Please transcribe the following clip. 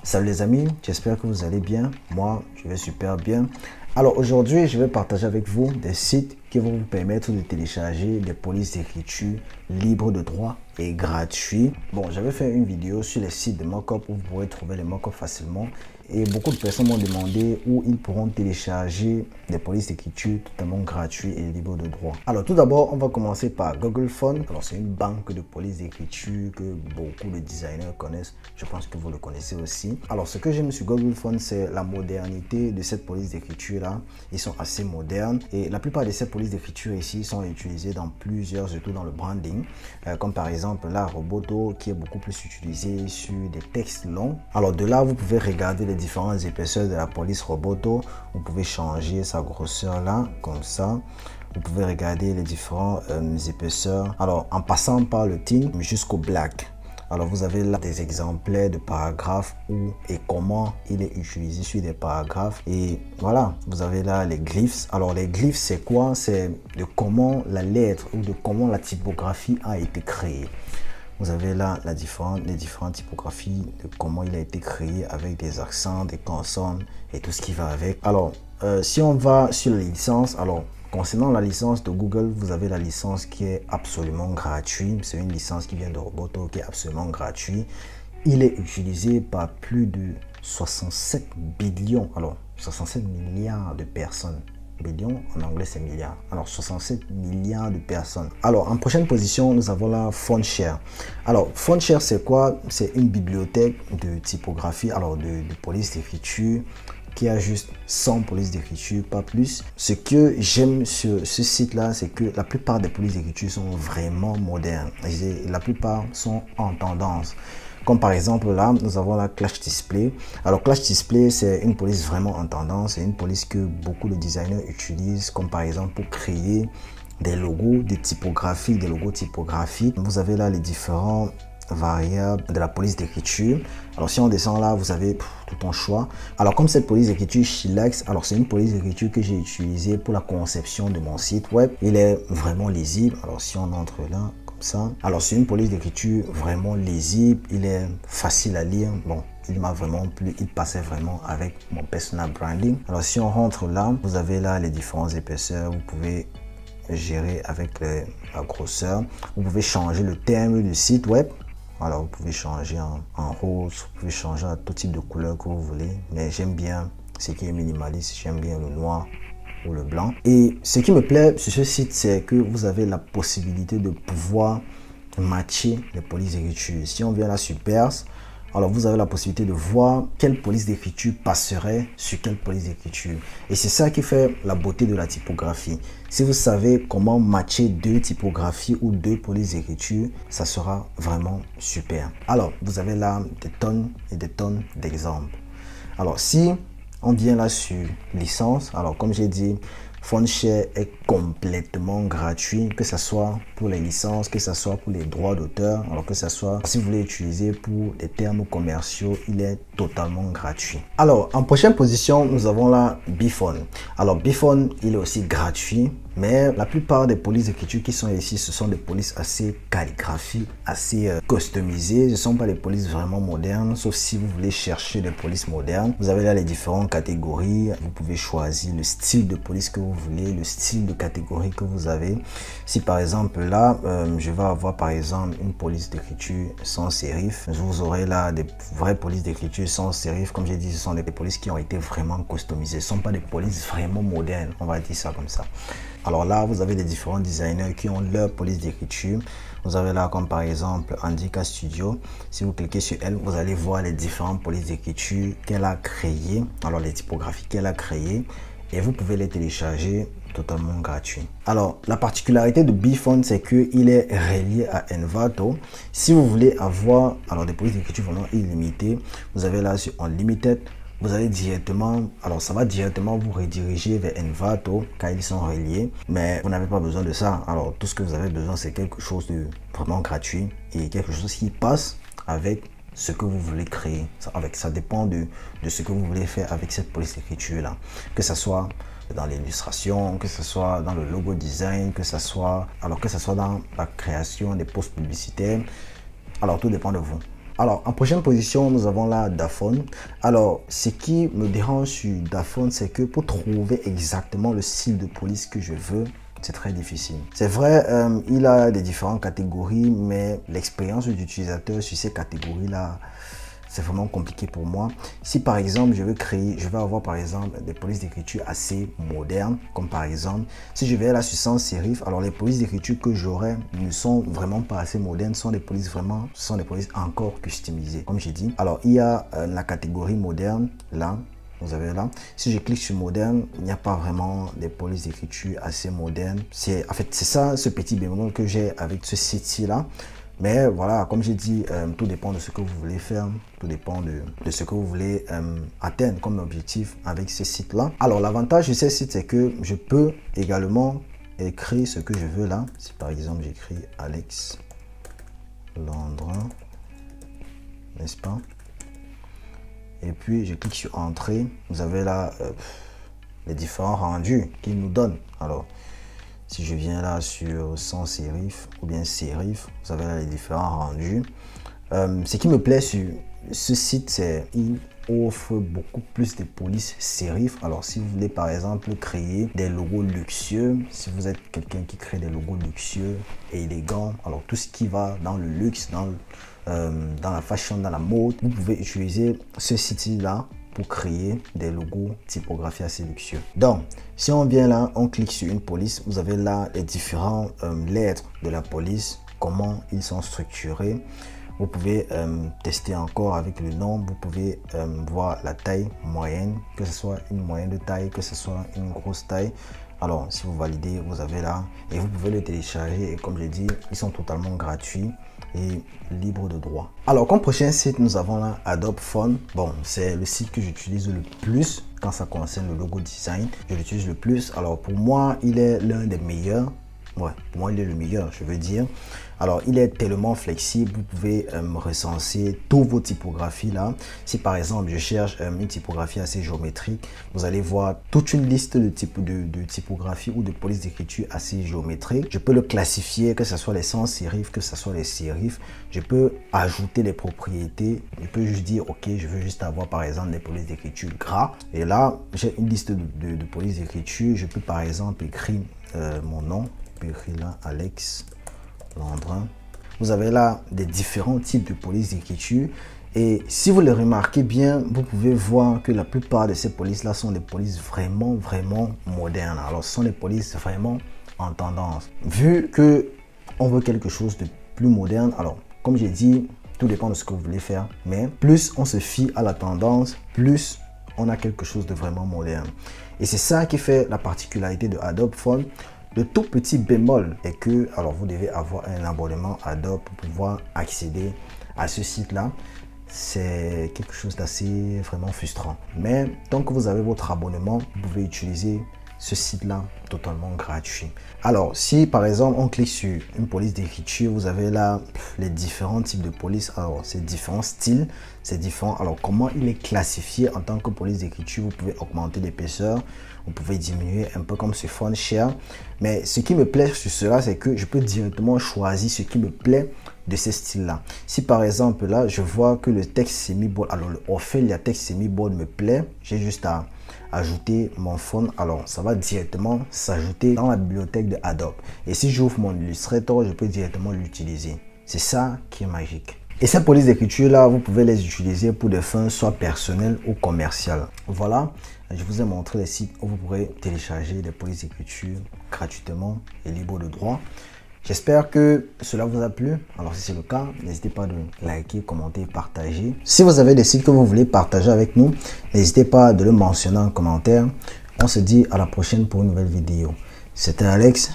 Salut les amis, j'espère que vous allez bien. Moi, je vais super bien. Alors aujourd'hui, je vais partager avec vous des sites qui vont vous permettre de télécharger des polices d'écriture libres de droit et gratuits. Bon, j'avais fait une vidéo sur les sites de mockup où vous pourrez trouver les mockups facilement. Et beaucoup de personnes m'ont demandé où ils pourront télécharger des polices d'écriture totalement gratuits et libres de droit. Alors tout d'abord, on va commencer par Google Font. Alors c'est une banque de polices d'écriture que beaucoup de designers connaissent. Je pense que vous le connaissez aussi. Alors ce que j'aime sur Google Font, c'est la modernité de cette police d'écriture là. Ils sont assez modernes et la plupart de ces polices d'écriture ici sont utilisées dans plusieurs, surtout dans le branding. Comme par exemple la Roboto qui est beaucoup plus utilisée sur des textes longs. Alors de là, vous pouvez regarder les différentes épaisseurs de la police Roboto. Vous pouvez changer sa grosseur là, comme ça. Vous pouvez regarder les différentes épaisseurs. Alors en passant par le thin jusqu'au black. Alors vous avez là des exemplaires de paragraphes où et comment il est utilisé sur des paragraphes. Et voilà, vous avez là les glyphes. Alors les glyphes, c'est quoi? C'est de comment la lettre ou de comment la typographie a été créée. Vous avez là les différentes typographies, de comment il a été créé avec des accents, des consonnes et tout ce qui va avec. Alors, si on va sur les licences, alors concernant la licence de Google, vous avez la licence qui est absolument gratuite. C'est une licence qui vient de Roboto qui est absolument gratuite. Il est utilisé par plus de 67 billions, alors 67 milliards de personnes. Billions, en anglais c'est milliards. Alors 67 milliards de personnes. Alors en prochaine position, nous avons la Fontshare. Alors Fontshare, c'est quoi? C'est une bibliothèque de typographie, alors de police d'écriture qui a juste 100 polices d'écriture, pas plus. Ce que j'aime sur ce site-là, c'est que la plupart des polices d'écriture sont vraiment modernes. Et la plupart sont en tendance. Comme par exemple là, nous avons la Clash Display. Alors Clash Display, c'est une police vraiment en tendance. C'est une police que beaucoup de designers utilisent, comme par exemple pour créer des logos, des logos typographiques. Vous avez là les différents variables de la police d'écriture. Alors si on descend là, vous avez tout un choix. Alors comme cette police d'écriture Chillax, alors c'est une police d'écriture que j'ai utilisée pour la conception de mon site web. Il est vraiment lisible. Alors si on entre là, ça. Alors c'est une police d'écriture vraiment lisible, il est facile à lire. Bon, il m'a vraiment plu, il passait vraiment avec mon personal branding. Alors si on rentre là, vous avez là les différentes épaisseurs, vous pouvez gérer avec la grosseur, vous pouvez changer le thème du site web. Alors vous pouvez changer en rose, vous pouvez changer à tout type de couleur que vous voulez, mais j'aime bien ce qui est minimaliste, j'aime bien le noir ou le blanc. Et ce qui me plaît sur ce site, c'est que vous avez la possibilité de pouvoir matcher les polices d'écriture. Si on vient là sur Perse, alors vous avez la possibilité de voir quelle police d'écriture passerait sur quelle police d'écriture. Et c'est ça qui fait la beauté de la typographie. Si vous savez comment matcher deux typographies ou deux polices d'écriture, ça sera vraiment super. Alors, vous avez là des tonnes et des tonnes d'exemples. Alors, si on vient là sur licence, alors comme j'ai dit, Fontshare est complètement gratuit, que ce soit pour les licences, que ce soit pour les droits d'auteur, alors que ce soit si vous voulez utiliser pour des termes commerciaux, il est totalement gratuit. Alors en prochaine position, nous avons là Bfont. Alors Bfont, il est aussi gratuit, mais la plupart des polices d'écriture qui sont ici, ce sont des polices assez calligraphiques, assez customisées. Ce ne sont pas des polices vraiment modernes, sauf si vous voulez chercher des polices modernes. Vous avez là les différentes catégories. Vous pouvez choisir le style de police que vous voulez, le style de catégorie que vous avez. Si par exemple là, je vais avoir par exemple une police d'écriture sans sérif, vous aurez là des vraies polices d'écriture sans sérif. Comme j'ai dit, ce sont des polices qui ont été vraiment customisées. Ce ne sont pas des polices vraiment modernes, on va dire ça comme ça. Alors là, vous avez des différents designers qui ont leur police d'écriture. Vous avez là comme par exemple Andika Studio. Si vous cliquez sur elle, vous allez voir les différentes polices d'écriture qu'elle a créées. Alors les typographies qu'elle a créées. Et vous pouvez les télécharger totalement gratuit. Alors la particularité de Bfont, c'est qu'il est relié à Envato. Si vous voulez avoir alors des polices d'écriture vraiment illimitées, vous avez là sur Unlimited. Vous allez directement, alors ça va directement vous rediriger vers Envato car ils sont reliés, mais vous n'avez pas besoin de ça. Alors tout ce que vous avez besoin, c'est quelque chose de vraiment gratuit et quelque chose qui passe avec ce que vous voulez créer. Ça dépend de ce que vous voulez faire avec cette police d'écriture là, que ce soit dans l'illustration, que ce soit dans le logo design, que ce soit dans la création des posts publicitaires. Alors tout dépend de vous. Alors, en prochaine position, nous avons là Daphone. Alors, ce qui me dérange sur Daphone, c'est que pour trouver exactement le style de police que je veux, c'est très difficile. C'est vrai, il a des différentes catégories, mais l'expérience d'utilisateur sur ces catégories-là, c'est vraiment compliqué pour moi. Si par exemple, je vais avoir par exemple des polices d'écriture assez modernes, comme par exemple, si je vais là sur sans serif, alors les polices d'écriture que j'aurai ne sont vraiment pas assez modernes, sont des polices encore customisées, comme j'ai dit. Alors, il y a la catégorie moderne, là, vous avez là. Si je clique sur moderne, il n'y a pas vraiment des polices d'écriture assez modernes. C'est ça, ce petit bémol que j'ai avec ce site-ci là. Mais voilà, comme j'ai dit, tout dépend de ce que vous voulez faire, tout dépend de ce que vous voulez atteindre comme objectif avec ce site-là. Alors, l'avantage de ce site, c'est que je peux également écrire ce que je veux là. Si par exemple, j'écris Alex Landrin, n'est-ce pas? Et puis, je clique sur Entrée. Vous avez là les différents rendus qu'il nous donne. Alors, si je viens là sur sans serif ou bien serif, vous avez là les différents rendus. Ce qui me plaît sur ce site, c'est qu'il offre beaucoup plus de polices serif. Alors, si vous voulez par exemple créer des logos luxueux, si vous êtes quelqu'un qui crée des logos luxueux et élégants, alors tout ce qui va dans le luxe, dans la fashion, dans la mode, vous pouvez utiliser ce site-là pour créer des logos typographiés assez luxueux. Donc, si on vient là, on clique sur une police, vous avez là les différents lettres de la police, comment ils sont structurés. Vous pouvez tester encore avec le nom, vous pouvez voir la taille moyenne, que ce soit une moyenne de taille, que ce soit une grosse taille. Alors, si vous validez, vous avez là et vous pouvez le télécharger. Et comme j'ai dit, ils sont totalement gratuits et libres de droit. Alors, comme prochain site, nous avons là Adobe Font. Bon, c'est le site que j'utilise le plus quand ça concerne le logo design. Je l'utilise le plus. Alors, pour moi, il est l'un des meilleurs. Ouais, pour moi, il est le meilleur, je veux dire. Alors, il est tellement flexible, vous pouvez recenser toutes vos typographies là. Si par exemple, je cherche une typographie assez géométrique, vous allez voir toute une liste de typographies ou de polices d'écriture assez géométriques. Je peux le classifier, que ce soit les sans serif, que ce soit les serifs. Je peux ajouter les propriétés. Je peux juste dire, ok, je veux juste avoir par exemple des polices d'écriture gras. Et là, j'ai une liste de polices d'écriture. Je peux par exemple écrire mon nom. Je peux écrire là, Alex Landrin. Vous avez là des différents types de polices d'écriture et si vous le remarquez bien, vous pouvez voir que la plupart de ces polices là sont des polices vraiment modernes. Alors ce sont des polices vraiment en tendance. Vu que on veut quelque chose de plus moderne, alors comme j'ai dit, tout dépend de ce que vous voulez faire, mais plus on se fie à la tendance, plus on a quelque chose de vraiment moderne. Et c'est ça qui fait la particularité de Adobe Font. Le tout petit bémol est que alors vous devez avoir un abonnement Adobe pour pouvoir accéder à ce site-là. C'est quelque chose d'assez vraiment frustrant. Mais tant que vous avez votre abonnement, vous pouvez utiliser ce site-là totalement gratuit. Alors, si par exemple on clique sur une police d'écriture, vous avez là les différents types de police. Alors, c'est différents styles, c'est différent. Alors, comment il est classifié en tant que police d'écriture? Vous pouvez augmenter l'épaisseur, vous pouvez diminuer un peu comme ce font share. Mais ce qui me plaît sur cela, c'est que je peux directement choisir ce qui me plaît de ce style-là. Si par exemple là, je vois que le texte semi-bold, alors le Ophelia texte semi-bold me plaît, j'ai juste à ajouter mon font. Alors ça va directement s'ajouter dans la bibliothèque de Adobe. Et si j'ouvre mon Illustrator, je peux directement l'utiliser. C'est ça qui est magique. Et ces polices d'écriture là, vous pouvez les utiliser pour des fins soit personnelles ou commerciales. Voilà, je vous ai montré les sites où vous pourrez télécharger des polices d'écriture gratuitement et libre de droit. J'espère que cela vous a plu. Alors si c'est le cas, n'hésitez pas de liker, commenter, partager. Si vous avez des sites que vous voulez partager avec nous, n'hésitez pas de le mentionner en commentaire. On se dit à la prochaine pour une nouvelle vidéo. C'était Alex.